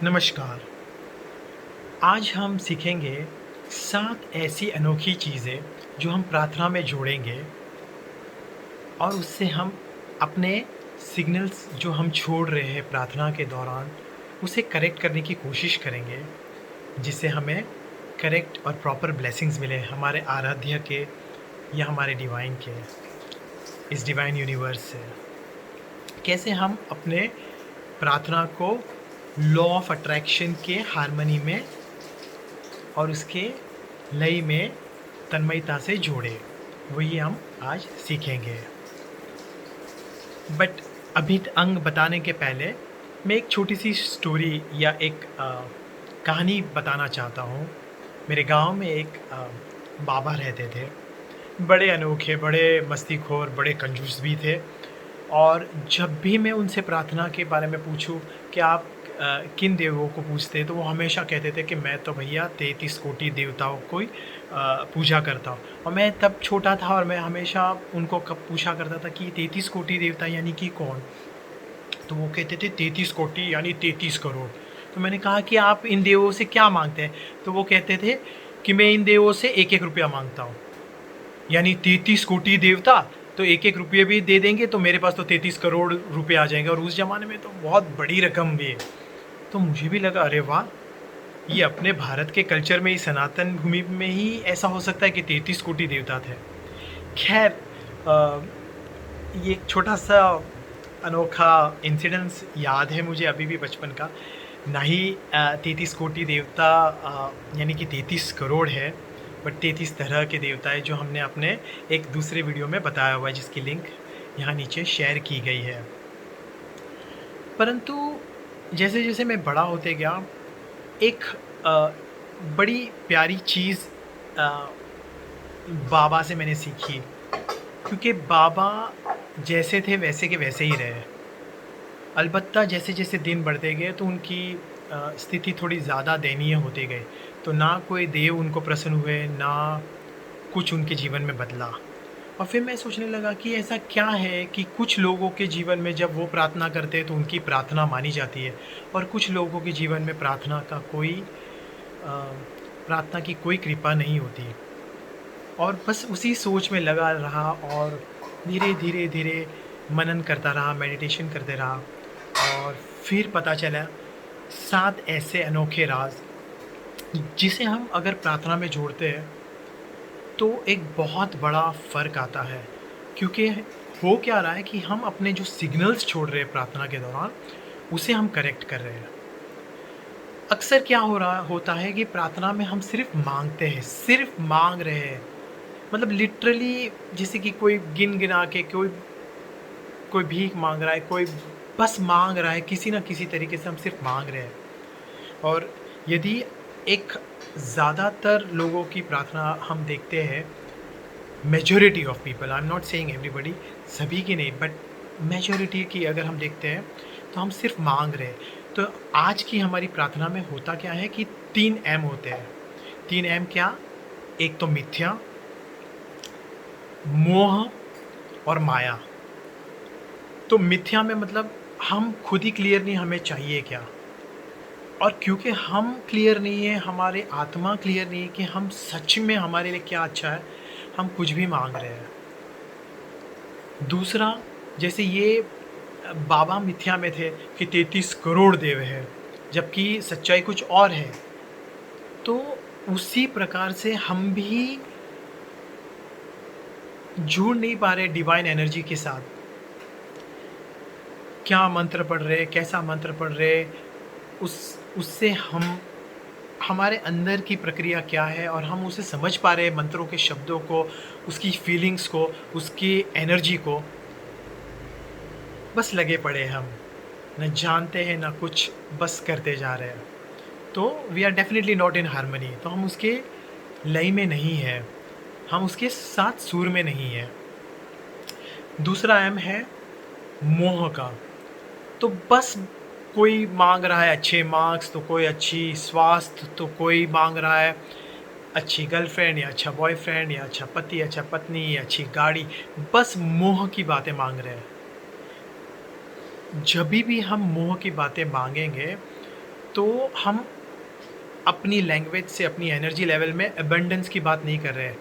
नमस्कार। आज हम सीखेंगे 7 ऐसी अनोखी चीज़ें जो हम प्रार्थना में जोड़ेंगे और उससे हम अपने सिग्नल्स जो हम छोड़ रहे हैं प्रार्थना के दौरान, उसे करेक्ट करने की कोशिश करेंगे, जिससे हमें करेक्ट और प्रॉपर ब्लेसिंग्स मिले हमारे आराध्य के या हमारे डिवाइन के, इस डिवाइन यूनिवर्स से। कैसे हम अपने प्रार्थना को लॉ ऑफ अट्रैक्शन के हार्मनी में और उसके लय में तन्मयता से जोड़े, वही हम आज सीखेंगे। बट अभी अंग बताने के पहले मैं एक छोटी सी स्टोरी या एक कहानी बताना चाहता हूँ। मेरे गांव में एक बाबा रहते थे, बड़े अनोखे, बड़े मस्तीखोर, बड़े कंजूस भी थे। और जब भी मैं उनसे प्रार्थना के बारे में पूछूं कि आप किन देवों को पूजते हैं, तो वो हमेशा कहते थे कि मैं तो भैया 33 कोटि देवताओं को ही पूजा करता हूँ। और मैं तब छोटा था और मैं हमेशा उनको कब पूछा करता था कि 33 कोटि देवता यानी कि कौन? तो वो कहते थे 33 कोटि यानी 33 करोड़। तो मैंने कहा कि आप इन देवों से क्या मांगते हैं? तो वो कहते थे कि मैं इन देवों से एक एक रुपया मांगता हूँ। यानी 33 कोटि देवता तो एक एक रुपये भी दे देंगे तो मेरे पास तो 33 करोड़ रुपए आ जाएंगे, और उस ज़माने में तो बहुत बड़ी रकम भी है। तो मुझे भी लगा, अरे वाह, ये अपने भारत के कल्चर में ही, सनातन भूमि में ही ऐसा हो सकता है कि 33 कोटि देवता थे। खैर, ये एक छोटा सा अनोखा इंसिडेंस याद है मुझे अभी भी बचपन का। ना ही 33 कोटि देवता यानी कि 33 करोड़ है, बट 33 तरह के देवता है, जो हमने अपने एक दूसरे वीडियो में बताया हुआ है, जिसकी लिंक यहाँ नीचे शेयर की गई है। परंतु जैसे जैसे मैं बड़ा होते गया, एक अ, बड़ी प्यारी चीज़ बाबा से मैंने सीखी, क्योंकि बाबा जैसे थे वैसे के वैसे ही रहे। अलबत्ता जैसे जैसे दिन बढ़ते गए तो उनकी स्थिति थोड़ी ज़्यादा दयनीय होते गए। तो ना कोई देव उनको प्रसन्न हुए, ना कुछ उनके जीवन में बदला। और फिर मैं सोचने लगा कि ऐसा क्या है कि कुछ लोगों के जीवन में जब वो प्रार्थना करते हैं तो उनकी प्रार्थना मानी जाती है, और कुछ लोगों के जीवन में प्रार्थना की कोई कृपा नहीं होती। और बस उसी सोच में लगा रहा, और धीरे धीरे धीरे मनन करता रहा, मेडिटेशन करते रहा। और फिर पता चला 7 ऐसे अनोखे राज, जिसे हम अगर प्रार्थना में जोड़ते हैं तो एक बहुत बड़ा फ़र्क आता है। क्योंकि हो क्या रहा है कि हम अपने जो सिग्नल्स छोड़ रहे हैं प्रार्थना के दौरान, उसे हम करेक्ट कर रहे हैं। अक्सर क्या होता है कि प्रार्थना में हम सिर्फ मांगते हैं, सिर्फ मांग रहे हैं। मतलब लिटरली, जैसे कि कोई गिन गिना के कोई कोई भीख मांग रहा है, कोई बस मांग रहा है, किसी ना किसी तरीके से हम सिर्फ मांग रहे हैं। और यदि एक ज़्यादातर लोगों की प्रार्थना हम देखते हैं, majority of people, I am not saying everybody, सभी की नहीं, बट मेजॉरिटी की अगर हम देखते हैं तो हम सिर्फ मांग रहे हैं। तो आज की हमारी प्रार्थना में होता क्या है कि 3 एम होते हैं। 3 एम क्या? एक तो मिथ्या, मोह और माया। तो मिथ्या में मतलब हम खुद ही क्लियर नहीं हमें चाहिए क्या, और क्योंकि हम क्लियर नहीं है, हमारे आत्मा क्लियर नहीं है कि हम सच में हमारे लिए क्या अच्छा है, हम कुछ भी मांग रहे हैं। दूसरा, जैसे ये बाबा मिथ्या में थे कि 33 करोड़ देव है, जबकि सच्चाई कुछ और है। तो उसी प्रकार से हम भी जुड़ नहीं पा रहे डिवाइन एनर्जी के साथ। क्या मंत्र पढ़ रहे, कैसा मंत्र पढ़ रहे, उससे हम, हमारे अंदर की प्रक्रिया क्या है, और हम उसे समझ पा रहे हैं मंत्रों के शब्दों को, उसकी फीलिंग्स को, उसकी एनर्जी को। बस लगे पड़े हम, न जानते हैं न कुछ, बस करते जा रहे हैं। तो we are definitely not in harmony. तो हम उसके लय में नहीं है, हम उसके साथ सुर में नहीं है। दूसरा एम है मोह का। तो बस कोई मांग रहा है अच्छे मार्क्स, तो कोई अच्छी स्वास्थ्य, तो कोई मांग रहा है अच्छी गर्लफ्रेंड या अच्छा बॉयफ्रेंड या अच्छा पति, अच्छा पत्नी या अच्छी गाड़ी। बस मोह की बातें मांग रहे हैं। जब भी हम मोह की बातें मांगेंगे तो हम अपनी लैंग्वेज से अपनी एनर्जी लेवल में अबंडेंस की बात नहीं कर रहे हैं।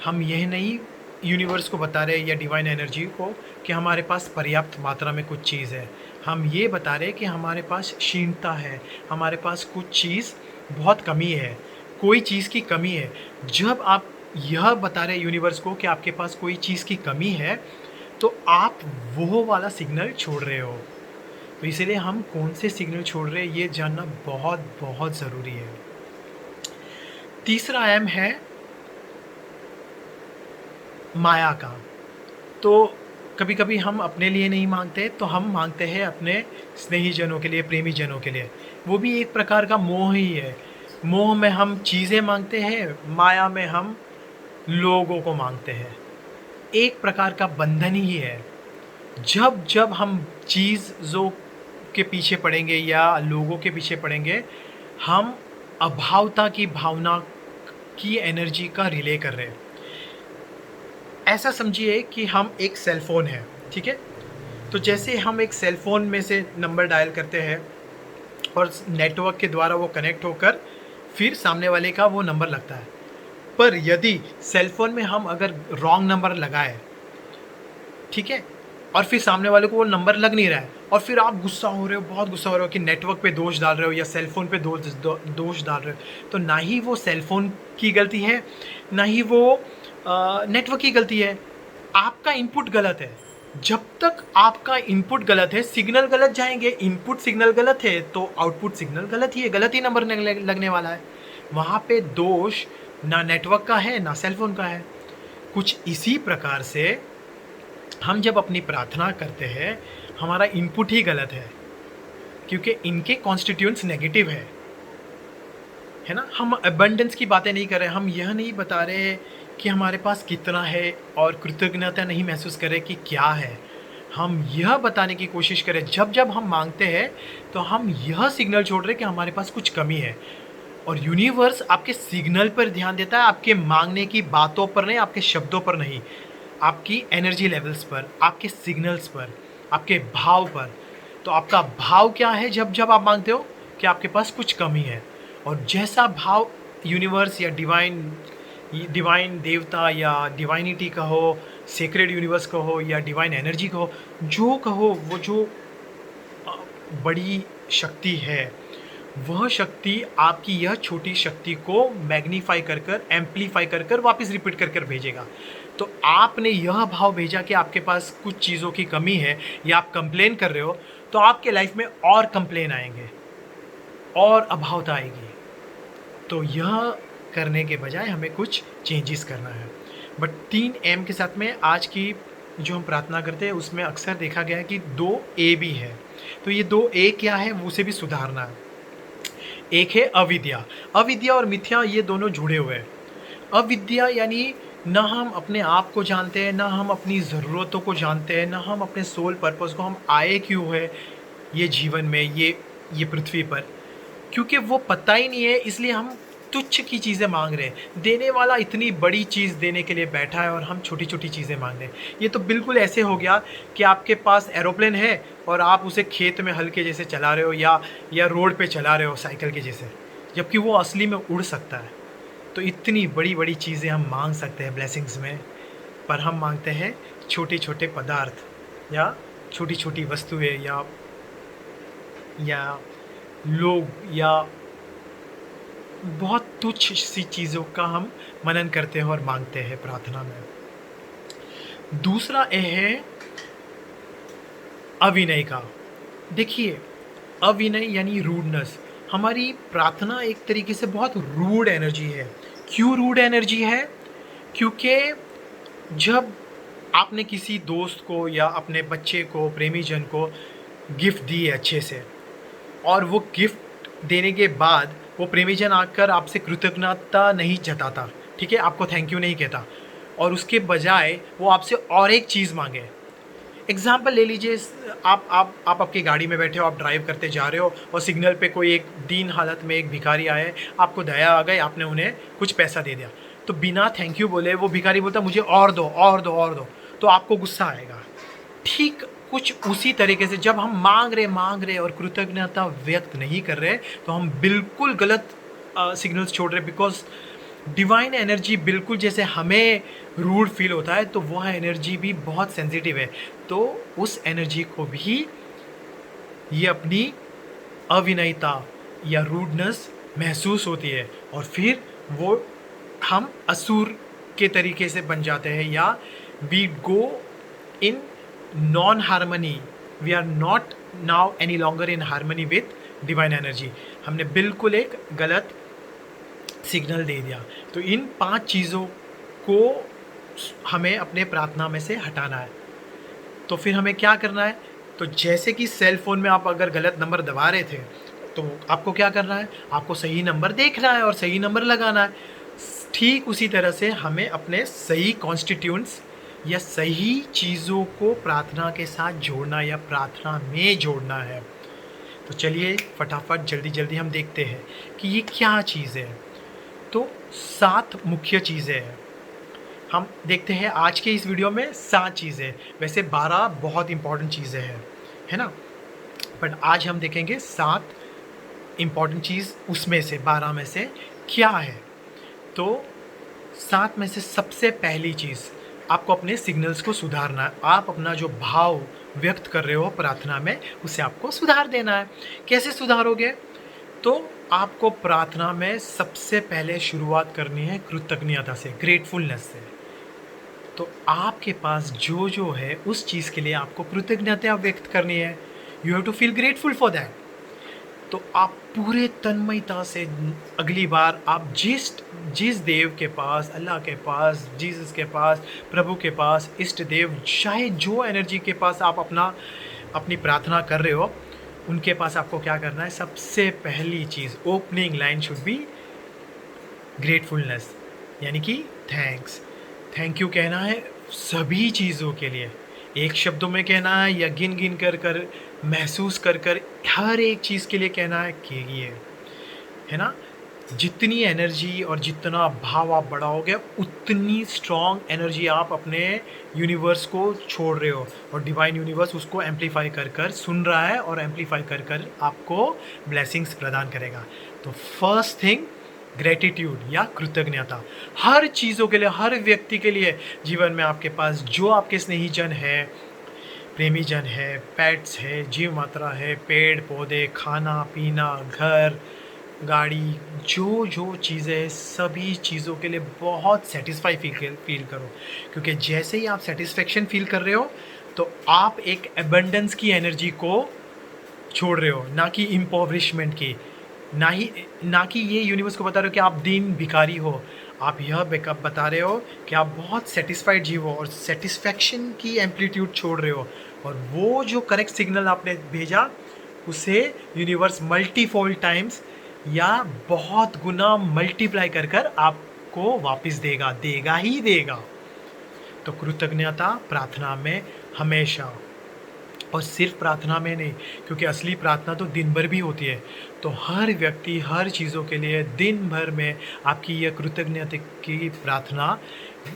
हम यह नहीं यूनिवर्स को बता रहे या डिवाइन एनर्जी को कि हमारे पास पर्याप्त मात्रा में कुछ चीज़ है। हम ये बता रहे हैं कि हमारे पास क्षीणता है, हमारे पास कुछ चीज़ बहुत कमी है, कोई चीज़ की कमी है। जब आप यह बता रहे यूनिवर्स को कि आपके पास कोई चीज़ की कमी है, तो आप वो वाला सिग्नल छोड़ रहे हो। तो इसीलिए हम कौन से सिग्नल छोड़ रहे हैं ये जानना बहुत बहुत ज़रूरी है। तीसरा एम है माया का। तो कभी कभी हम अपने लिए नहीं मांगते, तो हम मांगते हैं अपने स्नेहीजनों के लिए, प्रेमी जनों के लिए। वो भी एक प्रकार का मोह ही है। मोह में हम चीज़ें मांगते हैं, माया में हम लोगों को मांगते हैं। एक प्रकार का बंधन ही है। जब जब हम चीज़ों के पीछे पड़ेंगे या लोगों के पीछे पड़ेंगे, हम अभावता की भावना की एनर्जी का रिले कर रहे हैं। ऐसा समझिए कि हम एक सेल फ़ोन है, ठीक है। तो जैसे हम एक सेल फ़ोन में से नंबर डायल करते हैं और नेटवर्क के द्वारा वो कनेक्ट होकर फिर सामने वाले का वो नंबर लगता है। पर यदि सेल फ़ोन में हम अगर रॉन्ग नंबर लगाए, ठीक है, और फिर सामने वाले को वो नंबर लग नहीं रहा है, और फिर आप गुस्सा हो रहे हो, बहुत गुस्सा हो रहे हो कि नेटवर्क पे दोष डाल रहे हो या सेल फ़ोन पे दोष डाल रहे हो, तो ना ही वो सेल फ़ोन की गलती है, ना ही वो नेटवर्क की गलती है। आपका इनपुट गलत है। जब तक आपका इनपुट गलत है, सिग्नल गलत जाएंगे। इनपुट सिग्नल गलत है तो आउटपुट सिग्नल गलत ही है, गलत ही नंबर लगने वाला है। वहाँ पे दोष ना नेटवर्क का है ना सेल फोन का है। कुछ इसी प्रकार से हम जब अपनी प्रार्थना करते हैं, हमारा इनपुट ही गलत है, क्योंकि इनके कॉन्स्टिट्यूएंट्स नेगेटिव है ना। हम अबंडेंस की बातें नहीं कर रहे, हम यह नहीं बता रहे कि हमारे पास कितना है और कृतज्ञता नहीं महसूस करें कि क्या है। हम यह बताने की कोशिश करें, जब जब हम मांगते हैं तो हम यह सिग्नल छोड़ रहे कि हमारे पास कुछ कमी है। और यूनिवर्स आपके सिग्नल पर ध्यान देता है, आपके मांगने की बातों पर नहीं, आपके शब्दों पर नहीं, आपकी एनर्जी लेवल्स पर, आपके सिग्नल्स पर, आपके भाव पर। तो आपका भाव क्या है जब जब आप मांगते हो कि आपके पास कुछ कमी है, और जैसा भाव यूनिवर्स या डिवाइन देवता या डिवाइनिटी कहो, सेक्रेड यूनिवर्स कहो या डिवाइन एनर्जी कहो, जो कहो, वो जो बड़ी शक्ति है, वह शक्ति आपकी यह छोटी शक्ति को मैग्नीफाई कर कर, एम्पलीफाई कर कर वापस रिपीट कर कर भेजेगा। तो आपने यह भाव भेजा कि आपके पास कुछ चीज़ों की कमी है या आप कंप्लेन कर रहे हो, तो आपके लाइफ में और कंप्लेन आएंगे और अभावता आएगी। तो यह करने के बजाय हमें कुछ चेंजेस करना है। बट 3 एम के साथ में आज की जो हम प्रार्थना करते हैं उसमें अक्सर देखा गया है कि 2 ए भी है। तो ये 2 ए क्या है, वो उसे भी सुधारना है। एक है अविद्या। अविद्या और मिथ्या ये दोनों जुड़े हुए हैं। अविद्या यानी ना हम अपने आप को जानते हैं, ना हम अपनी ज़रूरतों को जानते हैं, ना हम अपने सोल पर्पस को, हम आए क्यों है ये जीवन में, ये पृथ्वी पर, क्योंकि वो पता ही नहीं है। इसलिए हम तुच्छ की चीज़ें मांग रहे हैं। देने वाला इतनी बड़ी चीज़ देने के लिए बैठा है और हम छोटी छोटी चीज़ें मांग रहे हैं। ये तो बिल्कुल ऐसे हो गया कि आपके पास एरोप्लेन है और आप उसे खेत में हल के जैसे चला रहे हो या रोड पे चला रहे हो साइकिल के जैसे, जबकि वो असली में उड़ सकता है। तो इतनी बड़ी बड़ी चीज़ें हम मांग सकते हैं ब्लेसिंग्स में, पर हम मांगते हैं छोटे छोटे पदार्थ या छोटी छोटी वस्तुएं या लोग या बहुत तुच्छ सी चीज़ों का हम मनन करते हैं और मांगते हैं प्रार्थना में। दूसरा है अविनय का। देखिए, अविनय यानी रूडनेस। हमारी प्रार्थना एक तरीके से बहुत रूड एनर्जी है। क्यों रूड एनर्जी है? क्योंकि जब आपने किसी दोस्त को या अपने बच्चे को, प्रेमी जन को गिफ्ट दी है अच्छे से, और वो गिफ्ट देने के बाद वो प्रेमी जन आकर आपसे कृतज्ञता नहीं जताता, ठीक है, आपको थैंक यू नहीं कहता, और उसके बजाय वो आपसे और एक चीज़ मांगे। एग्जाम्पल ले लीजिए, आप आपकी गाड़ी में बैठे हो, आप ड्राइव करते जा रहे हो और सिग्नल पे कोई एक दीन हालत में एक भिखारी आए, आपको दया आ गई, आपने उन्हें कुछ पैसा दे दिया। तो बिना थैंक यू बोले वो भिखारी बोलता मुझे और दो और दो और दो, तो आपको गुस्सा आएगा। ठीक कुछ उसी तरीके से जब हम मांग रहे और कृतज्ञता व्यक्त नहीं कर रहे, तो हम बिल्कुल गलत सिग्नल्स छोड़ रहे, बिकॉज डिवाइन एनर्जी बिल्कुल जैसे हमें रूड फील होता है, तो वह एनर्जी भी बहुत सेंसिटिव है। तो उस एनर्जी को भी ये अपनी अविनयता या रूडनेस महसूस होती है, और फिर वो हम असुर के तरीके से बन जाते हैं, या we go in non harmony, we are not now any longer in harmony with divine energy. हमने बिल्कुल एक गलत सिग्नल दे दिया। तो इन 5 चीज़ों को हमें अपने प्रार्थना में से हटाना है। तो फिर हमें क्या करना है? तो जैसे कि सेल फ़ोन में आप अगर गलत नंबर दबा रहे थे, तो आपको क्या करना है? आपको सही नंबर देखना है और सही नंबर लगाना है। ठीक उसी तरह से हमें अपने सही कॉन्स्टिट्यूएंट्स या सही चीज़ों को प्रार्थना के साथ जोड़ना या प्रार्थना में जोड़ना है। तो चलिए फटाफट जल्दी हम देखते हैं कि ये क्या चीज़ है। तो 7 मुख्य चीज़ें हैं। हम देखते हैं आज के इस वीडियो में 7 चीज़ें, वैसे 12 बहुत इंपॉर्टेंट चीज़ें हैं, है ना? बट आज हम देखेंगे 7 इम्पॉर्टेंट चीज़, उसमें से 12 में से क्या है। तो 7 में से सबसे पहली चीज़, आपको अपने सिग्नल्स को सुधारना है। आप अपना जो भाव व्यक्त कर रहे हो प्रार्थना में, उसे आपको सुधार देना है। कैसे सुधारोगे? तो आपको प्रार्थना में सबसे पहले शुरुआत करनी है कृतज्ञता से, ग्रेटफुलनेस से। तो आपके पास जो है उस चीज़ के लिए आपको कृतज्ञता व्यक्त करनी है। You have to feel grateful for that. तो आप पूरे तन्मयता से अगली बार आप जिस देव के पास, अल्लाह के पास, जीसस के पास, प्रभु के पास, इष्ट देव, चाहे जो एनर्जी के पास आप अपनी प्रार्थना कर रहे हो, उनके पास आपको क्या करना है? सबसे पहली चीज़, opening line should be gratefulness, यानी कि थैंक यू कहना है सभी चीज़ों के लिए। एक शब्दों में कहना है या गिन कर महसूस कर हर एक चीज़ के लिए कहना है कि ये है ना। जितनी एनर्जी और जितना भाव आप बढ़ाओगे, उतनी स्ट्रॉन्ग एनर्जी आप अपने यूनिवर्स को छोड़ रहे हो, और डिवाइन यूनिवर्स उसको एम्पलीफाई कर सुन रहा है और एम्पलीफाई कर आपको ब्लेसिंग्स प्रदान करेगा। तो फर्स्ट थिंग, ग्रेटिट्यूड या कृतज्ञता हर चीज़ों के लिए, हर व्यक्ति के लिए। जीवन में आपके पास जो आपके स्नेही जन है, प्रेमी जन है, पेट्स है, जीव मात्रा है, पेड़ पौधे, खाना पीना, घर, गाड़ी, जो चीज़ें, सभी चीज़ों के लिए बहुत सेटिस्फाई फील करो, क्योंकि जैसे ही आप सेटिस्फेक्शन फील कर रहे हो, तो आप एक एबंडेंस की एनर्जी को छोड़ रहे हो, ना कि इम्पोवरिशमेंट की, ना कि ये यूनिवर्स को बता रहे हो कि आप दीन भिखारी हो। आप यह बैकअप बता रहे हो कि आप बहुत सेटिस्फाइड जीव हो, और सेटिस्फैक्शन की एम्पलीट्यूड छोड़ रहे हो, और वो जो करेक्ट सिग्नल आपने भेजा, उसे यूनिवर्स मल्टीफोल्ड टाइम्स या बहुत गुना मल्टीप्लाई कर आपको वापस देगा ही देगा। तो कृतज्ञता प्रार्थना में हमेशा, और सिर्फ प्रार्थना में नहीं, क्योंकि असली प्रार्थना तो दिन भर भी होती है। तो हर व्यक्ति हर चीज़ों के लिए दिन भर में आपकी यह कृतज्ञता की प्रार्थना,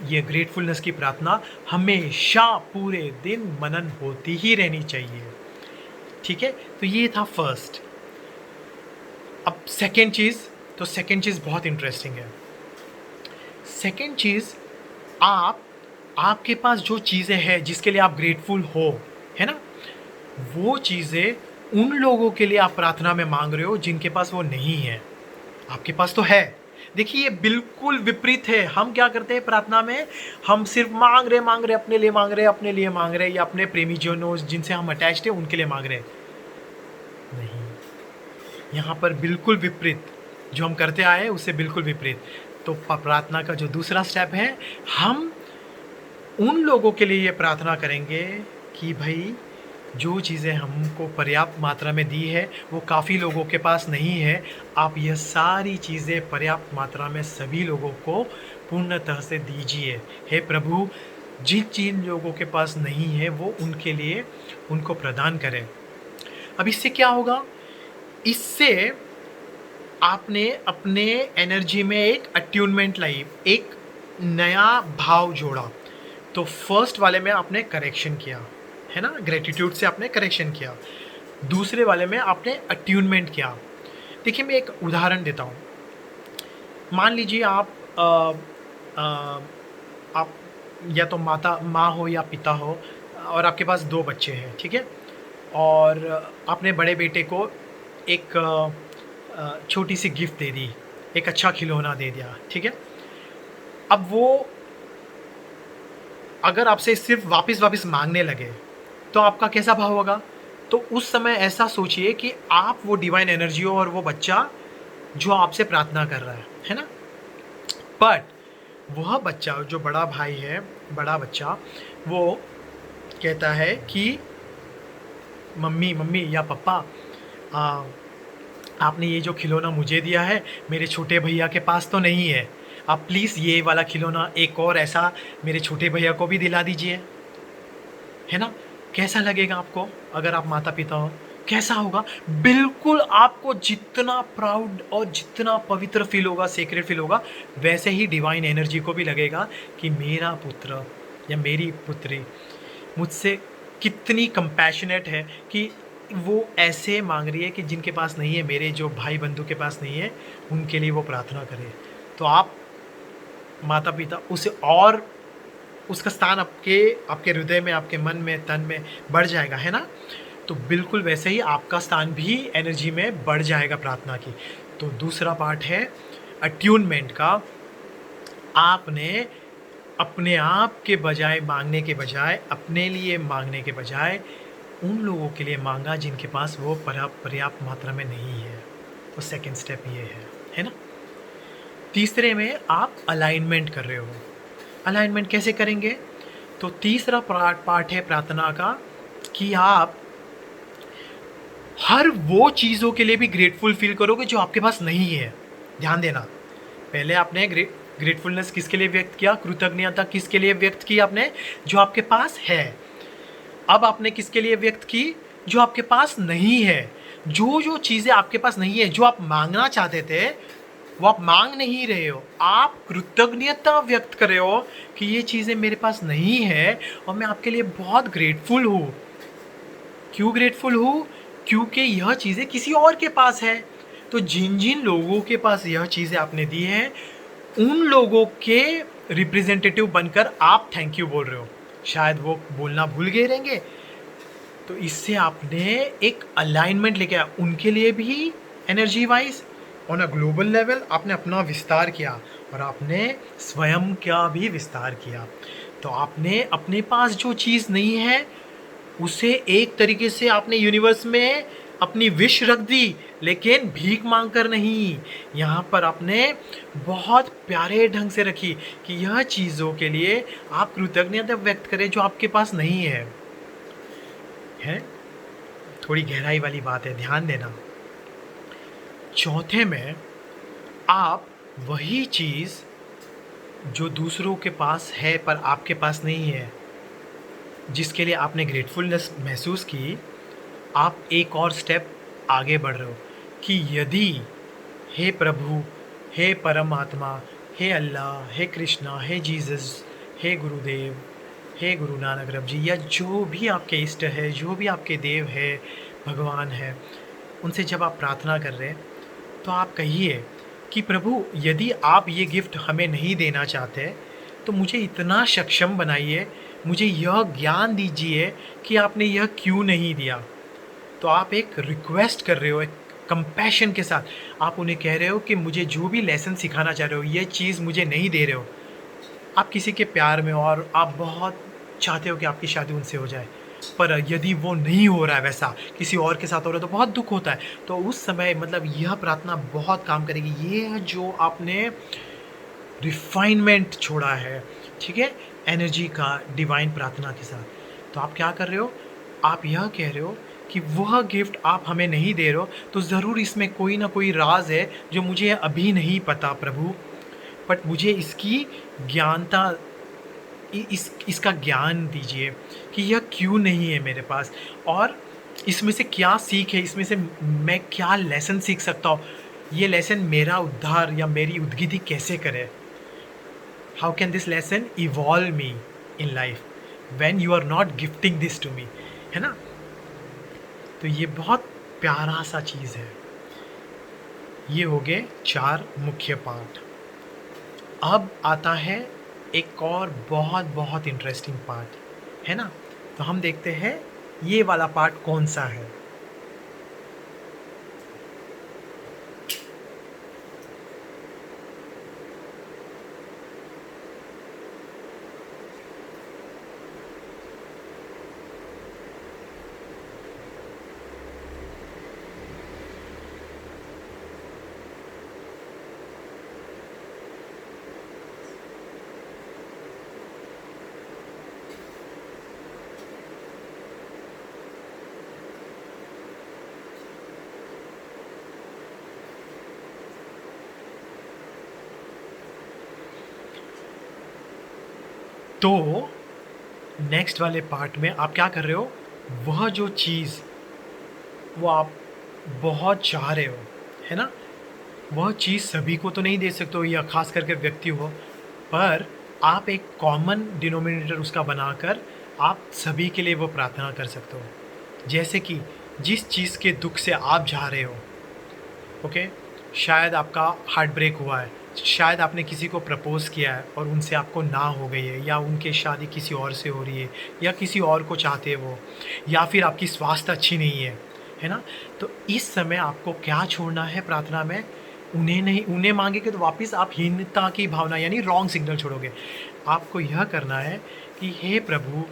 ये ग्रेटफुलनेस की प्रार्थना हमेशा पूरे दिन मनन होती ही रहनी चाहिए। ठीक है, तो ये था फर्स्ट। अब सेकेंड चीज़ बहुत इंटरेस्टिंग है। सेकेंड चीज़, आपके पास जो चीज़ें हैं जिसके लिए आप ग्रेटफुल हो, है ना, वो चीज़ें उन लोगों के लिए आप प्रार्थना में मांग रहे हो जिनके पास वो नहीं है। आपके पास तो है। देखिए, ये बिल्कुल विपरीत है। हम क्या करते हैं प्रार्थना में? हम सिर्फ मांग रहे, अपने लिए मांग रहे, या अपने प्रेमी जनों जिनसे हम अटैच्ड हैं उनके लिए मांग रहे। नहीं, यहाँ पर बिल्कुल विपरीत, जो हम करते आए हैं उससे बिल्कुल विपरीत। तो प्रार्थना का जो दूसरा स्टेप है, हम उन लोगों के लिए ये प्रार्थना करेंगे कि भाई, जो चीज़ें हमको पर्याप्त मात्रा में दी है वो काफ़ी लोगों के पास नहीं है। आप यह सारी चीज़ें पर्याप्त मात्रा में सभी लोगों को पूर्णतः से दीजिए। हे प्रभु, जिन लोगों के पास नहीं है वो उनके लिए उनको प्रदान करें। अब इससे क्या होगा? इससे आपने अपने एनर्जी में एक अट्यूनमेंट लाई, एक नया भाव जोड़ा। तो फर्स्ट वाले में आपने करेक्शन किया, है ना, ग्रेटिट्यूड से आपने करेक्शन किया। दूसरे वाले में आपने अट्यूनमेंट किया। देखिए मैं एक उदाहरण देता हूँ। मान लीजिए अ, आप या तो माँ हो या पिता हो, और आपके पास 2 बच्चे हैं, ठीक है? और आपने बड़े बेटे को एक छोटी-सी गिफ्ट दे दी, एक अच्छा खिलौना दे दिया, ठीक है? अब वो अगर आपसे सिर्फ़ वापस-वापस माँगने लगे, तो आपका कैसा भाव होगा? तो उस समय ऐसा सोचिए कि आप वो डिवाइन एनर्जी हो और वो बच्चा जो आपसे प्रार्थना कर रहा है ना? बट वह बच्चा जो बड़ा भाई है, बड़ा बच्चा, वो कहता है कि मम्मी मम्मी या पापा, आ, आपने ये जो खिलौना मुझे दिया है, मेरे छोटे भैया के पास तो नहीं है। आप प्लीज़ ये वाला खिलौना एक और ऐसा मेरे छोटे भैया को भी दिला दीजिए। है ना? कैसा लगेगा आपको अगर आप माता-पिता हो? कैसा होगा? बिल्कुल आपको जितना प्राउड और जितना पवित्र फ़ील होगा, सेक्रेड फ़ील होगा, वैसे ही डिवाइन एनर्जी को भी लगेगा कि मेरा पुत्र या मेरी पुत्री मुझसे कितनी कंपैशनेट है कि वो ऐसे माँग रही है कि जिनके पास नहीं है, मेरे जो भाई-बंधु के पास नहीं है, उनके लिए वो प्रार्थना करे। तो आप माता-पिता उसे और उसका स्थान आपके आपके हृदय में, आपके मन में, तन में बढ़ जाएगा, है ना? तो बिल्कुल वैसे ही आपका स्थान भी एनर्जी में बढ़ जाएगा प्रार्थना की। तो दूसरा पार्ट है अट्यूनमेंट का। आपने अपने आप के बजाय माँगने के बजाय, अपने लिए माँगने के बजाय, उन लोगों के लिए माँगा जिनके पास वो पर्याप्त मात्रा में नहीं है। तो सेकंड स्टेप ये है ना? तीसरे में आप अलाइनमेंट कर रहे हो। अलाइनमेंट कैसे करेंगे? तो तीसरा पार्ट है प्रार्थना का कि आप हर वो चीज़ों के लिए भी ग्रेटफुल फील करोगे जो आपके पास नहीं है। ध्यान देना, पहले आपने ग्रेटफुलनेस किसके लिए व्यक्त किया? कृतज्ञता किसके लिए व्यक्त की आपने? जो आपके पास है। अब आपने किसके लिए व्यक्त की? जो आपके पास नहीं है। जो जो चीज़ें आपके पास नहीं है, जो आप मांगना चाहते थे, वो आप मांग नहीं रहे हो। आप कृतज्ञता व्यक्त कर रहे हो कि ये चीज़ें मेरे पास नहीं है और मैं आपके लिए बहुत ग्रेटफुल हूँ। क्यों ग्रेटफुल हूँ? क्योंकि यह चीज़ें किसी और के पास है। तो जिन जिन लोगों के पास यह चीज़ें आपने दी हैं, उन लोगों के रिप्रेजेंटेटिव बनकर आप थैंक यू बोल रहे हो। शायद वो बोलना भूल गए रहेंगे, तो इससे आपने एक अलाइनमेंट लेके आया उनके लिए भी। Energy wise on a global level आपने अपना विस्तार किया और आपने स्वयं का भी विस्तार किया। तो आपने अपने पास जो चीज़ नहीं है उसे एक तरीके से आपने यूनिवर्स में अपनी विश रख दी, लेकिन भीख मांग कर नहीं। यहाँ पर आपने बहुत प्यारे ढंग से रखी कि यह चीज़ों के लिए आप कृतज्ञता व्यक्त करें जो आपके पास नहीं है। थोड़ी गहराई वाली बात है, ध्यान देना। चौथे में आप वही चीज़ जो दूसरों के पास है पर आपके पास नहीं है, जिसके लिए आपने ग्रेटफुलनेस महसूस की, आप एक और स्टेप आगे बढ़ रहे हो कि यदि हे प्रभु, हे परमात्मा, हे अल्लाह, हे कृष्णा, हे जीसस, हे गुरुदेव, हे गुरु नानक रब जी, या जो भी आपके इष्ट है, जो भी आपके देव है, भगवान है, उनसे जब आप प्रार्थना कर रहे हैं तो आप कहिए कि प्रभु यदि आप ये गिफ्ट हमें नहीं देना चाहते तो मुझे इतना सक्षम बनाइए, मुझे यह ज्ञान दीजिए कि आपने यह क्यों नहीं दिया। तो आप एक रिक्वेस्ट कर रहे हो, एक कंपैशन के साथ आप उन्हें कह रहे हो कि मुझे जो भी लेसन सिखाना चाह रहे हो, ये चीज़ मुझे नहीं दे रहे हो। आप किसी के प्यार में और आप बहुत चाहते हो कि आपकी शादी उनसे हो जाए, पर यदि वो नहीं हो रहा है, वैसा किसी और के साथ हो रहा है, तो बहुत दुख होता है। तो उस समय मतलब यह प्रार्थना बहुत काम करेगी। ये जो आपने रिफाइनमेंट छोड़ा है, ठीक है, एनर्जी का डिवाइन प्रार्थना के साथ, तो आप क्या कर रहे हो? आप यह कह रहे हो कि वह गिफ्ट आप हमें नहीं दे रहे हो, तो ज़रूर इसमें कोई ना कोई राज है जो मुझे अभी नहीं पता प्रभु, बट मुझे इसकी ज्ञानता इसका ज्ञान दीजिए कि यह क्यों नहीं है मेरे पास, और इसमें से क्या सीख है, इसमें से मैं क्या लेसन सीख सकता हूँ, ये लेसन मेरा उद्धार या मेरी उद्गति कैसे करे। How can this lesson evolve me in life when you are not gifting this to me. है ना? तो ये बहुत प्यारा सा चीज़ है। ये हो गए 4 मुख्य पार्ट। अब आता है एक और बहुत इंटरेस्टिंग पार्ट, है ना? तो हम देखते हैं ये वाला पार्ट कौन-सा है। तो नेक्स्ट वाले पार्ट में आप क्या कर रहे हो, वह जो चीज़ वो आप बहुत चाह रहे हो, है ना? वह चीज़ सभी को तो नहीं दे सकते हो या ख़ास करके व्यक्ति हो, पर आप एक कॉमन डिनोमिनेटर उसका बनाकर आप सभी के लिए वो प्रार्थना कर सकते हो। जैसे कि जिस चीज़ के दुःख से आप जा रहे हो, ओके? शायद आपका हार्ट ब्रेक हुआ है, शायद आपने किसी को प्रपोज़ किया है और उनसे आपको ना हो गई है, या उनकी शादी किसी और से हो रही है, या किसी और को चाहते हैं वो, या फिर आपकी स्वास्थ्य अच्छी नहीं है ना? तो इस समय आपको क्या छोड़ना है प्रार्थना में? उन्हें नहीं, उन्हें माँगेंगे तो वापस आप हीनता की भावना यानी रॉन्ग सिग्नल छोड़ोगे। आपको यह करना है कि हे प्रभु,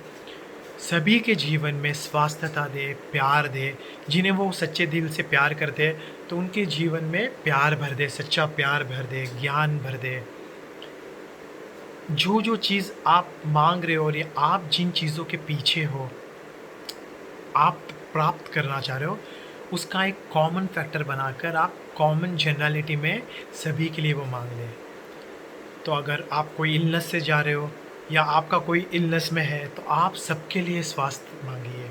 सभी के जीवन में स्वास्थ्यता दे, प्यार दे। जिन्हें वो सच्चे दिल से प्यार करते हैं, तो उनके जीवन में प्यार भर दे, सच्चा प्यार भर दे, ज्ञान भर दे। जो चीज़ आप माँग रहे हो और ये आप जिन चीज़ों के पीछे हो, आप प्राप्त करना चाह रहे हो, उसका एक कॉमन फैक्टर बनाकर आप कॉमन जनरलिटी में सभी के लिए वो माँग लें। तो अगर आप कोई इलनेस से जा रहे हो या आपका कोई इलनेस में है, तो आप सबके लिए स्वास्थ्य माँगिए।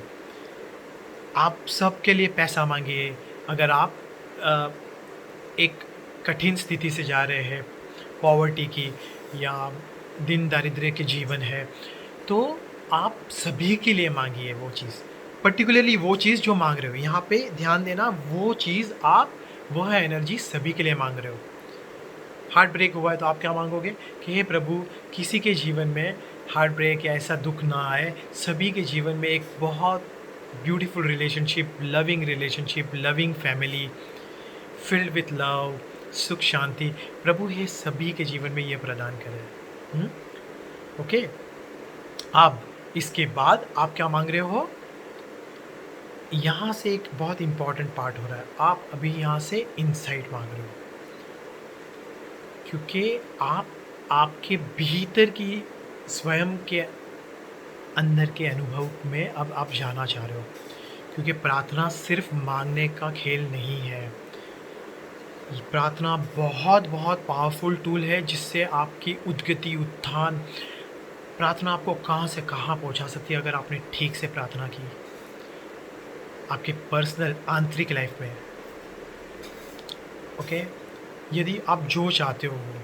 आप सबके लिए पैसा माँगिए। अगर आप अ, एक कठिन स्थिति से जा रहे हैं, पॉवर्टी की, या दिन दारिद्र्य के जीवन है, तो आप सभी के लिए माँगिए वो चीज़। पर्टिकुलरली वो चीज़ जो माँग रहे हो, यहाँ पे ध्यान देना, वो चीज़ आप, वह एनर्जी सभी के लिए माँग रहे हो। हार्ट ब्रेक हुआ है तो आप क्या माँगोगे कि हे प्रभु, किसी के जीवन में हार्ट ब्रेक या ऐसा दुःख ना आए, सभी के जीवन में एक बहुत beautiful relationship, loving family, filled with love, सुख शांति, प्रभु ये सभी के जीवन में ये प्रदान करें। हुँ? ओके? अब इसके बाद आप क्या माँग रहे हो? यहाँ से एक बहुत इम्पोर्टेंट पार्ट हो रहा है। आप अभी यहाँ से इनसाइट माँग रहे हो। क्योंकि आप आपके भीतर की स्वयं के अंदर के अनुभव में अब आप जाना चाह रहे हो। क्योंकि प्रार्थना सिर्फ़ माँगने का खेल नहीं है। ये प्रार्थना बहुत पावरफुल टूल है, जिससे आपकी उद्गति, उत्थान, प्रार्थना आपको कहाँ से कहाँ पहुँचा सकती है अगर आपने ठीक से प्रार्थना की, आपके पर्सनल आंतरिक लाइफ़ में। ओके? यदि आप जो चाहते हो वो,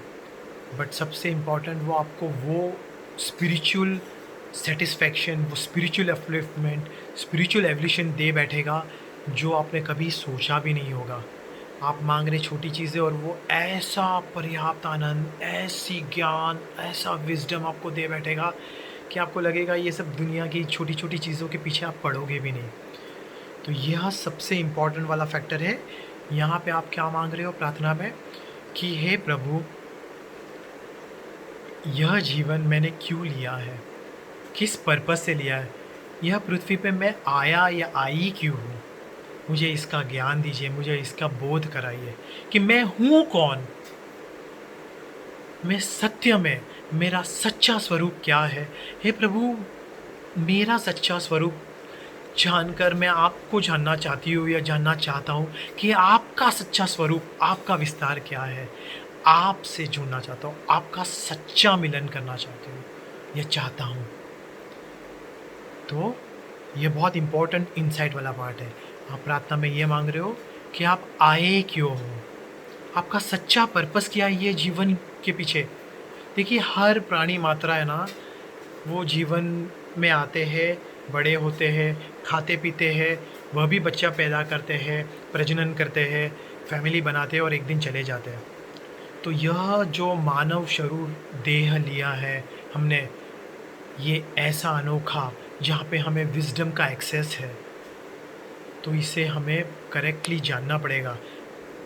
बट सबसे इम्पॉर्टेंट वो आपको वो स्पिरिचुअल सेटिस्फैक्शन, वो स्पिरिचुअल अपलिफ्टमेंट, स्पिरिचुअल एवोल्यूशन दे बैठेगा, जो आपने कभी सोचा भी नहीं होगा। आप माँग रहे छोटी चीज़ें और वो ऐसा पर्याप्त आनंद, ऐसी ज्ञान, ऐसा विज़डम आपको दे बैठेगा कि आपको लगेगा ये सब दुनिया की छोटी-छोटी चीज़ों के पीछे आप पड़ोगे भी नहीं। तो यह सबसे इम्पोर्टेंट वाला फैक्टर है। यहाँ पे आप क्या माँग रहे हो प्रार्थना में कि हे प्रभु, यह जीवन मैंने क्यों लिया है? किस पर्पज़ से लिया है? यह पृथ्वी पे मैं आया या आई क्यों हूँ? मुझे इसका ज्ञान दीजिए, मुझे इसका बोध कराइए कि मैं हूँ कौन? मैं सत्य में, मेरा सच्चा स्वरूप क्या है? हे प्रभु, मेरा सच्चा स्वरूप जानकर मैं आपको जानना चाहती हूँ या जानना चाहता हूँ कि आपका सच्चा स्वरूप, आपका विस्तार क्या है? आपसे जुड़ना चाहता हूँ, आपका सच्चा मिलन करना चाहती हूँ या चाहता हूँ। तो ये बहुत इम्पोर्टेंट इनसाइट वाला पार्ट है। आप प्रार्थना में ये माँग रहे हो कि आप आए क्यों हो? आपका सच्चा पर्पस क्या है ये जीवन के पीछे? देखिए, हर प्राणी मात्रा है ना, वो जीवन में आते हैं, बड़े होते हैं, खाते पीते हैं, वह भी बच्चा पैदा करते हैं, प्रजनन करते हैं, फैमिली बनाते हैं और एक दिन चले जाते हैं। तो यह जो मानव शरीर देह लिया है हमने, ये ऐसा अनोखा जहाँ पे हमें विज़डम का एक्सेस है, तो इसे हमें करेक्टली जानना पड़ेगा।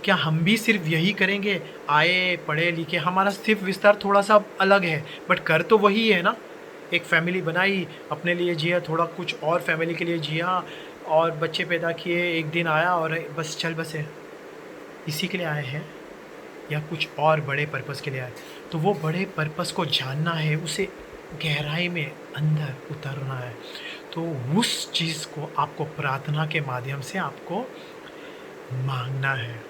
क्या हम भी सिर्फ़ यही करेंगे? आए, पढ़े लिखे, हमारा सिर्फ़ विस्तार थोड़ा-सा अलग है, बट कर तो वही है ना। एक फ़ैमिली बनाई, अपने लिए जिया, थोड़ा कुछ और फ़ैमिली के लिए जिया और बच्चे पैदा किए, एक दिन आया और बस चल बसे। इसी के लिए आए हैं या कुछ और बड़े पर्पस के लिए आए? तो वो बड़े पर्पस को जानना है, उसे गहराई में अंदर उतरना है। तो उस चीज़ को आपको प्रार्थना के माध्यम से आपको मांगना है।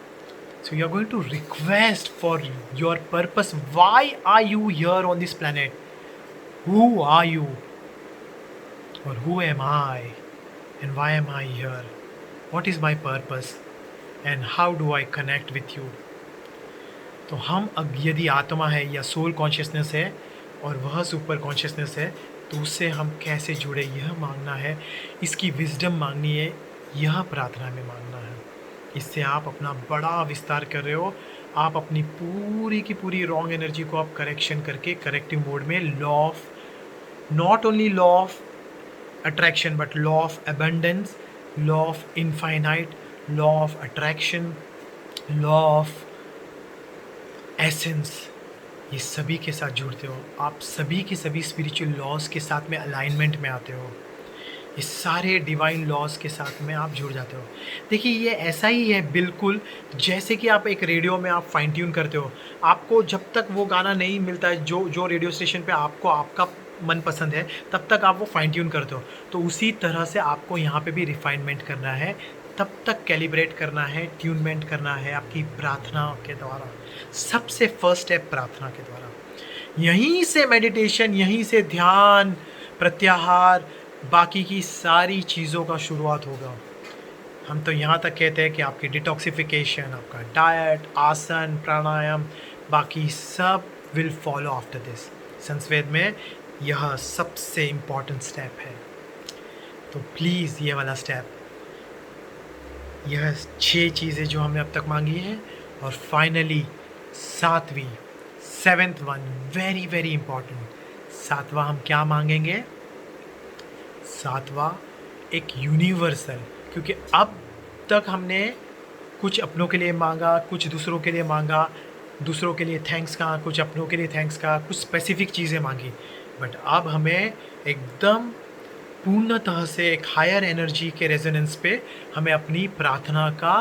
So you are going to request for your purpose. Why are you here on this planet? Who are you और who am I and why am I here? What is my purpose and how do I connect with you? तो हम अब यदि आत्मा है या soul consciousness है और वह सुपर कॉन्शियसनेस है, तो उससे हम कैसे जुड़े, यह मांगना है। इसकी विजडम मांगनी है, यह प्रार्थना में मांगना है। इससे आप अपना बड़ा विस्तार कर रहे हो। आप अपनी पूरी की पूरी रॉन्ग एनर्जी को आप करेक्शन करके करेक्टिव मोड में law of, not only law of attraction but law of abundance, law of infinite, law of attraction, law of essence, ये सभी के साथ जुड़ते हो। आप सभी के सभी स्पिरिचुअल लॉज के साथ में अलाइनमेंट में आते हो। इस सारे डिवाइन लॉज के साथ में आप जुड़ जाते हो। देखिए, ये ऐसा ही है बिल्कुल जैसे कि आप एक रेडियो में आप फाइन ट्यून करते हो। आपको जब तक वो गाना नहीं मिलता है जो जो रेडियो स्टेशन पे आपको आपका मन पसंद है, तब तक आप वो फाइन ट्यून करते हो। तो उसी तरह से आपको यहाँ पे भी रिफाइनमेंट करना है, तब तक कैलिब्रेट करना है, ट्यूनमेंट करना है आपकी प्रार्थना के द्वारा। सबसे फर्स्ट स्टेप प्रार्थना के द्वारा। यहीं से मेडिटेशन, यहीं से ध्यान, प्रत्याहार, बाकी की सारी चीज़ों का शुरुआत होगा। हम तो यहाँ तक कहते हैं कि आपकी डिटॉक्सिफिकेशन, आपका डाइट, आसन, प्राणायाम, बाकी सब विल फॉलो आफ्टर दिस। संस्वेद में यह सबसे इम्पॉर्टेंट स्टेप है। तो प्लीज़ ये वाला स्टेप, यह 6 चीज़ें जो हमने अब तक मांगी हैं, और फाइनली सातवीं, seventh one, very very important. सातवां हम क्या मांगेंगे? सातवां एक यूनिवर्सल, क्योंकि अब तक हमने कुछ अपनों के लिए मांगा, कुछ दूसरों के लिए मांगा, दूसरों के लिए थैंक्स कहा, कुछ अपनों के लिए थैंक्स कहा, कुछ स्पेसिफिक चीज़ें मांगी। बट अब हमें एकदम पूर्णतः से एक हायर एनर्जी के रेजोनेंस पे हमें अपनी प्रार्थना का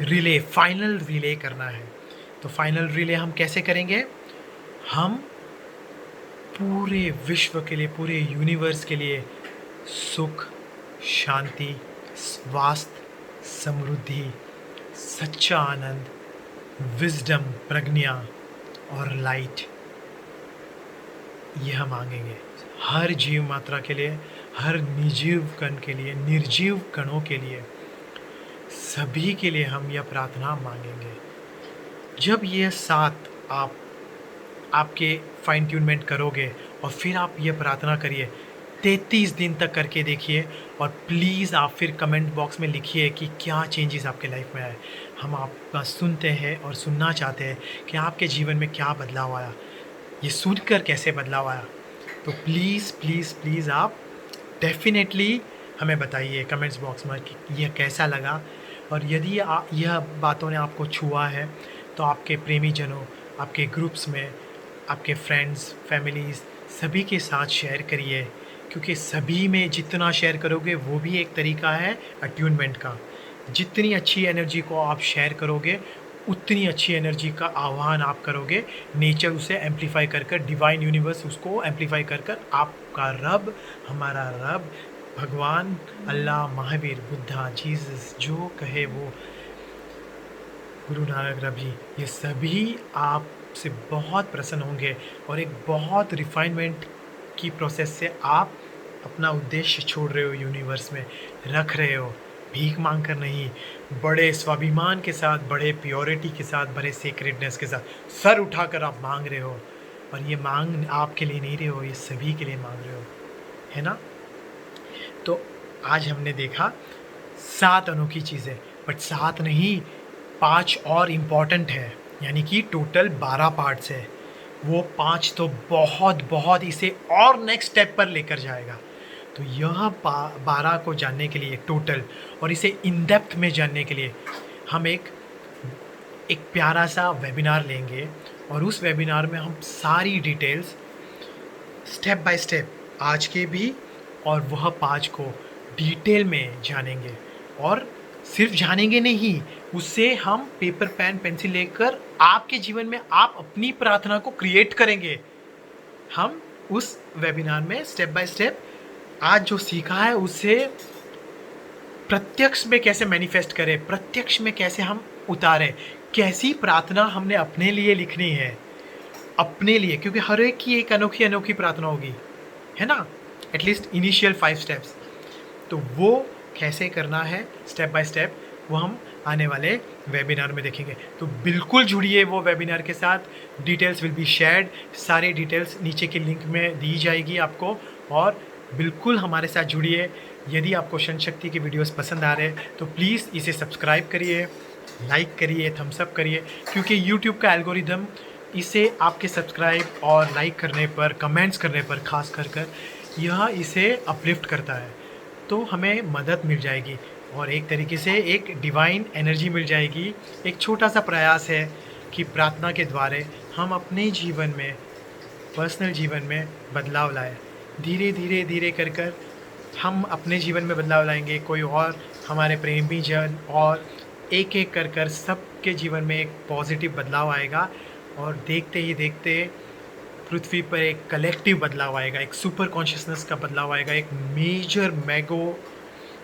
रिले, फाइनल रिले करना है। तो फाइनल रिले हम कैसे करेंगे? हम पूरे विश्व के लिए, पूरे यूनिवर्स के लिए सुख, शांति, स्वास्थ्य, समृद्धि, सच्चा आनंद, विजडम, प्रज्ञा और लाइट, यह मांगेंगे हर जीव मात्रा के लिए, हर निर्जीव कण के लिए, निर्जीव कणों के लिए, सभी के लिए हम यह प्रार्थना मांगेंगे। जब ये 7 आप आपके फाइन ट्यूनमेंट करोगे और फिर आप ये प्रार्थना करिए, 33 दिन तक करके देखिए, और प्लीज़ आप फिर कमेंट बॉक्स में लिखिए कि क्या चेंजेस आपके लाइफ में आए। हम आपका सुनते हैं और सुनना चाहते हैं कि आपके जीवन में क्या बदलाव आया, ये सुनकर कैसे बदलाव आया। तो प्लीज़ प्लीज़ प्लीज़ आप डेफिनेटली हमें बताइए कमेंट्स बॉक्स में कि यह कैसा लगा। और यदि यह बातों ने आपको छुआ है, तो आपके प्रेमी जनों, आपके ग्रुप्स में, आपके फ्रेंड्स, फैमिलीज़, सभी के साथ शेयर करिए, क्योंकि सभी में जितना शेयर करोगे वो भी एक तरीका है अट्यूनमेंट का। जितनी अच्छी एनर्जी को आप शेयर करोगे, उतनी अच्छी एनर्जी का आह्वान आप करोगे। नेचर उसे एम्पलीफाई कर कर, डिवाइन यूनिवर्स उसको एम्पलीफाई कर कर, आपका रब, हमारा रब, भगवान, अल्लाह, महावीर, बुद्धा, जीसस, जो कहे वो, गुरु नानक रब जी, ये सभी आपसे बहुत प्रसन्न होंगे और एक बहुत रिफाइनमेंट की प्रोसेस से आप अपना उद्देश्य छोड़ रहे हो, यूनिवर्स में रख रहे हो। भीख मांग कर नहीं, बड़े स्वाभिमान के साथ, बड़े प्योरिटी के साथ, बड़े सेक्रेडनेस के साथ सर उठाकर आप मांग रहे हो। और ये मांग आपके लिए नहीं रहे हो, ये सभी के लिए मांग रहे हो, है ना। तो आज हमने देखा 7 अनोखी चीज़ें, बट 7 नहीं, 5 और इम्पॉर्टेंट है, यानी कि टोटल 12 पार्ट्स है। वो 5 तो बहुत इसे और नेक्स्ट स्टेप पर लेकर जाएगा। तो यह 12 को जानने के लिए टोटल, और इसे इन डेप्थ में जानने के लिए हम एक प्यारा सा वेबिनार लेंगे, और उस वेबिनार में हम सारी डिटेल्स स्टेप बाय स्टेप आज के भी और वह 5 को डिटेल में जानेंगे। और सिर्फ जानेंगे नहीं, उससे हम पेपर पेन पेंसिल लेकर आपके जीवन में आप अपनी प्रार्थना को क्रिएट करेंगे। हम उस वेबिनार में स्टेप बाय स्टेप आज जो सीखा है उससे प्रत्यक्ष में कैसे मैनिफेस्ट करें, प्रत्यक्ष में कैसे हम उतारें, कैसी प्रार्थना हमने अपने लिए लिखनी है, अपने लिए, क्योंकि हर एक की एक अनोखी प्रार्थना होगी, है ना, एटलीस्ट इनिशियल 5 स्टेप्स। तो वो कैसे करना है स्टेप बाय स्टेप, वो हम आने वाले वेबिनार में देखेंगे। तो बिल्कुल जुड़िए वो वेबिनार के साथ, डिटेल्स विल बी शेयर्ड, सारे डिटेल्स नीचे के लिंक में दी जाएगी आपको, और बिल्कुल हमारे साथ जुड़िए। यदि आपको शन शक्ति की वीडियोस पसंद आ रहे हैं तो प्लीज़ इसे सब्सक्राइब करिए, लाइक करिए, थम्स अप करिए, क्योंकि यूट्यूब का एल्गोरिदम इसे आपके सब्सक्राइब और लाइक करने पर, कमेंट्स करने पर खास कर यह इसे अपलिफ्ट करता है, तो हमें मदद मिल जाएगी और एक तरीके से एक डिवाइन एनर्जी मिल जाएगी। एक छोटा सा प्रयास है कि प्रार्थना के द्वारा हम अपने जीवन में, पर्सनल जीवन में बदलाव लाएं। धीरे कर हम अपने जीवन में बदलाव लाएंगे, कोई और हमारे प्रेमी जन, और एक कर सबके जीवन में एक पॉजिटिव बदलाव आएगा। और देखते ही देखते पृथ्वी पर एक कलेक्टिव बदलाव आएगा, एक सुपर कॉन्शियसनेस का बदलाव आएगा, एक मेजर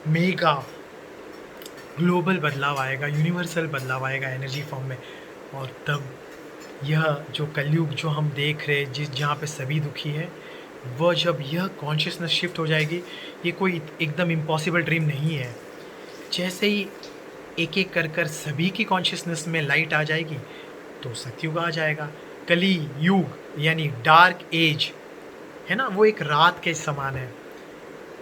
मेगा ग्लोबल बदलाव आएगा, यूनिवर्सल बदलाव आएगा एनर्जी फॉर्म में। और तब यह जो कलयुग जो हम देख रहे हैं, जहाँ पे सभी दुखी है, वह जब यह कॉन्शियसनेस शिफ्ट हो जाएगी, ये कोई एकदम इम्पॉसिबल ड्रीम नहीं है। जैसे ही एक कर सभी की कॉन्शियसनेस में लाइट आ जाएगी तो सतयुग आ जाएगा। कली युग यानी डार्क एज है ना, वो एक रात के समान है।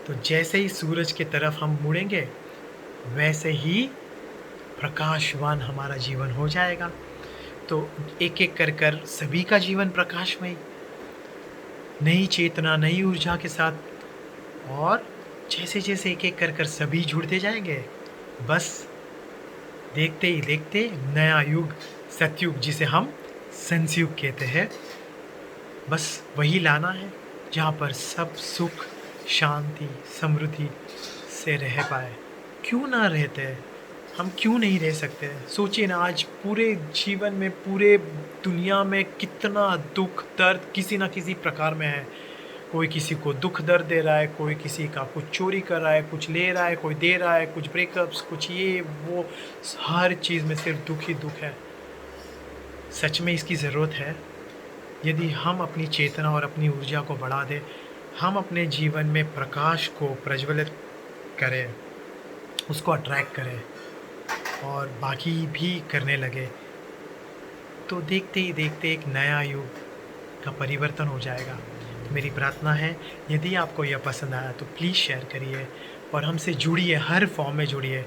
तो जैसे ही सूरज की तरफ हम मुड़ेंगे वैसे ही प्रकाशवान हमारा जीवन हो जाएगा। तो एक कर सभी का जीवन प्रकाशमय, नई चेतना, नई ऊर्जा के साथ, और जैसे जैसे एक कर सभी जुड़ते जाएंगे, बस देखते ही देखते नया युग, सतयुग, जिसे हम संसयुग कहते हैं, बस वही लाना है जहाँ पर सब सुख, शांति, समृद्धि से रह पाए। क्यों ना रहते, हम क्यों नहीं रह सकते? सोचिए ना, आज पूरे जीवन में, पूरे दुनिया में कितना दुख दर्द किसी ना किसी प्रकार में है। कोई किसी को दुख दर्द दे रहा है, कोई किसी का कुछ चोरी कर रहा है, कुछ ले रहा है, कोई दे रहा है, कुछ ब्रेकअप्स, कुछ ये वो, हर चीज़ में सिर्फ दुख ही दुख है। सच में इसकी ज़रूरत है। यदि हम अपनी चेतना और अपनी ऊर्जा को बढ़ा दें, हम अपने जीवन में प्रकाश को प्रज्वलित करें, उसको अट्रैक्ट करें और बाकी भी करने लगे, तो देखते ही देखते एक नया युग का परिवर्तन हो जाएगा। तो मेरी प्रार्थना है, यदि आपको यह पसंद आया तो प्लीज़ शेयर करिए और हमसे जुड़िए, हर फॉर्म में जुड़िए।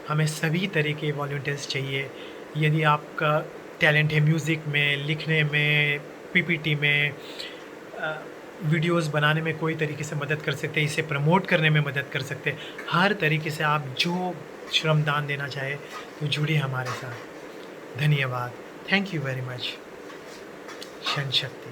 हमें सभी तरह के वॉलंटियर्स चाहिए। यदि आपका टैलेंट है म्यूज़िक में, लिखने में, पीपीटी में, वीडियोस बनाने में, कोई तरीके से मदद कर सकते हैं, इसे प्रमोट करने में मदद कर सकते हैं, हर तरीके से आप जो श्रमदान देना चाहे तो जुड़िए हमारे साथ। धन्यवाद। Thank you very much. शन शक्ति।